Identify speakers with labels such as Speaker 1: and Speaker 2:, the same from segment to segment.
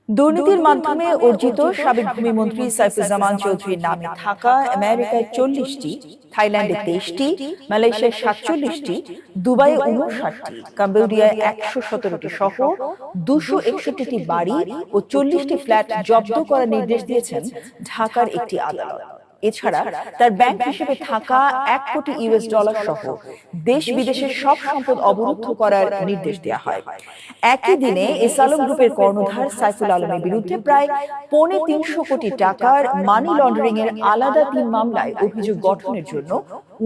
Speaker 1: দুর্নীতির মাধ্যমে অর্জিত সাবেক ভূমিমন্ত্রী সাইফুজ্জামান চৌধুরীর নামে থাকা আমেরিকায় 40টি, থাইল্যান্ডে 23টি, মালয়েশিয়ায় 47টি, দুবাইয়ে 59টি, কম্বোডিয়ায় 117টি সহ 261টি বাড়ি ও 40টি ফ্ল্যাট জব্দ করার নির্দেশ দিয়েছেন ঢাকার একটি আদালত। এছাড়া তার ব্যাংক হিসেবে থাকা $1 কোটি সহ দেশ বিদেশের সব সম্পদ অবরুদ্ধ করার নির্দেশ দেওয়া হয়। একই দিনে এস আলম গ্রুপের কর্ণধার সাইফুল আলমের বিরুদ্ধে প্রায় $350 কোটি টাকার মানি লন্ডারিং এর আলাদা 3 মামলায় অভিযোগ গঠনের জন্য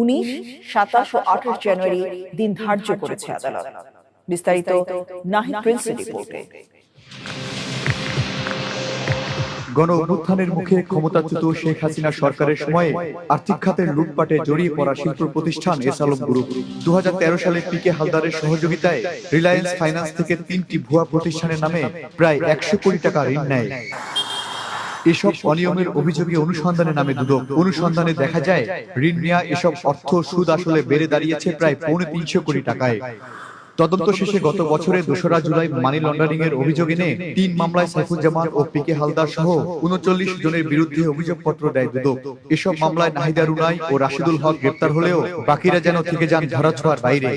Speaker 1: 19, 27 ও 28 জানুয়ারি দিন ধার্য করেছে আদালত। বিস্তারিত নাহিদ প্রিন্সের রিপোর্টে।
Speaker 2: গণ অভ্যুত্থানের মুখে ক্ষমতাচ্যুত শেখ হাসিনা সরকারের সময়ে আর্থিক খাতের লুটপাটে জড়িয়ে পড়া শিল্প প্রতিষ্ঠান এস আলম গ্রুপ 2013 সালে পিকে হালদারের সহযোগিতায় রিলায়েন্স ফাইন্যান্স থেকে 3টি ভুয়া প্রতিষ্ঠানের নামে প্রায় 100 কোটি টাকা ঋণ নেয়। এসব অনিয়মের অভিযোগে অনুসন্ধানে নামে দুদক। অনুসন্ধানে দেখা যায় ঋণ নেওয়া এসব অর্থ সুদ আসলে বেড়ে দাঁড়িয়েছে প্রায় $350 কোটি টাকায়। তদন্ত শেষে গত বছরের 2রা জুলাই মানি লন্ডারিং এর অভিযোগ এনে 3 মামলায় সাইফুজ্জামান ও পিকে হালদার সহ 39 জনের বিরুদ্ধে অভিযোগপত্র দেয় দুদক। এসব মামলায় নাহিদা রুনাই ও রাশিদুল হক গ্রেপ্তার হলেও বাকিরা যেন থেকে যান ধরাছোঁয়ার বাইরে।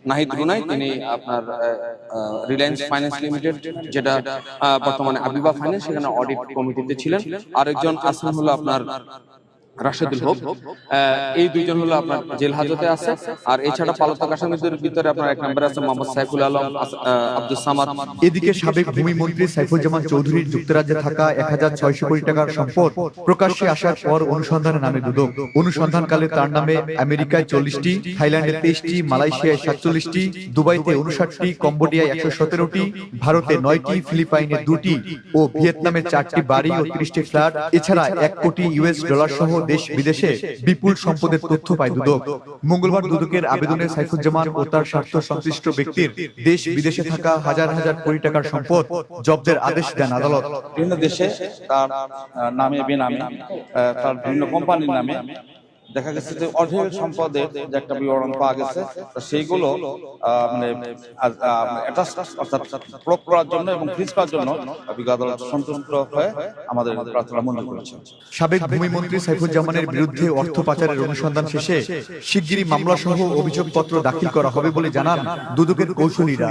Speaker 3: নাহিদ রুনাই তিনি আপনার রিলায়েন্স ফাইন্যান্স লিমিটেড, যেটা বর্তমানে আবিবা ফাইন্যান্স, সেখানে অডিট কমিটিতে ছিলেন। আরেকজন আছেন হলো আপনার রাশেদুল হক। এই দুইজন হলো আপনার জেল হাজতে আছে। আর এছাড়া পলাতক আসামিদের ভিতরে আপনার 1 নম্বরে আছে মোহাম্মদ সাইফুল আলম, আব্দুল সামাদ।
Speaker 2: এদিকে সাবেক ভূমিমন্ত্রী সাইফুজ্জামান চৌধুরীর যুক্তরাজ্যে থাকা 1600 কোটি টাকার সম্পদ প্রকাশ্যে আসার পর অনুসন্ধানে নামে দুদক। অনুসন্ধানকালে তার নামে আমেরিকায় 40টি, থাইল্যান্ডে 23টি, মালয়েশিয়ায় 47টি, দুবাইতে 59টি, কম্বোডিয়ায় 117টি, ভারতে 9টি, ফিলিপাইনে 2টি ও ভিয়েতনামে 4টি বাড়ি ও 30টি ফ্ল্যাট, এছাড়া $1 কোটি সহ দেশ বিদেশে বিপুল সম্পদের তথ্য পায় দুদক। মঙ্গলবার দুদকের আবেদনে সাইফুজ্জামান ও তার স্বার্থ সংশ্লিষ্ট ব্যক্তির দেশ বিদেশে থাকা হাজার হাজার কোটি টাকার সম্পদ জব্দের আদেশ দেন আদালত।
Speaker 4: বিভিন্ন দেশে তার নামে বেনামে তার বিভিন্ন কোম্পানির নামে দেখা গেছে যে অঢেল সম্পদের যে একটা বিবরণ পাওয়া গেছে, সেইগুলো মানে অর্থাৎ প্রয়োগ করার জন্য এবং ফ্রিজ করার জন্য বিজ্ঞ আদালত সন্তুষ্ট হয়ে আমাদের প্রার্থনা মঞ্জুর করেছে।
Speaker 2: সাবেক ভূমিমন্ত্রী সাইফুজ্জামানের বিরুদ্ধে অর্থ পাচারের অনুসন্ধান শেষে শিগগিরই মামলা সহ অভিযোগপত্র দাখিল করা হবে বলে জানান দুদকের কৌঁসুলিরা।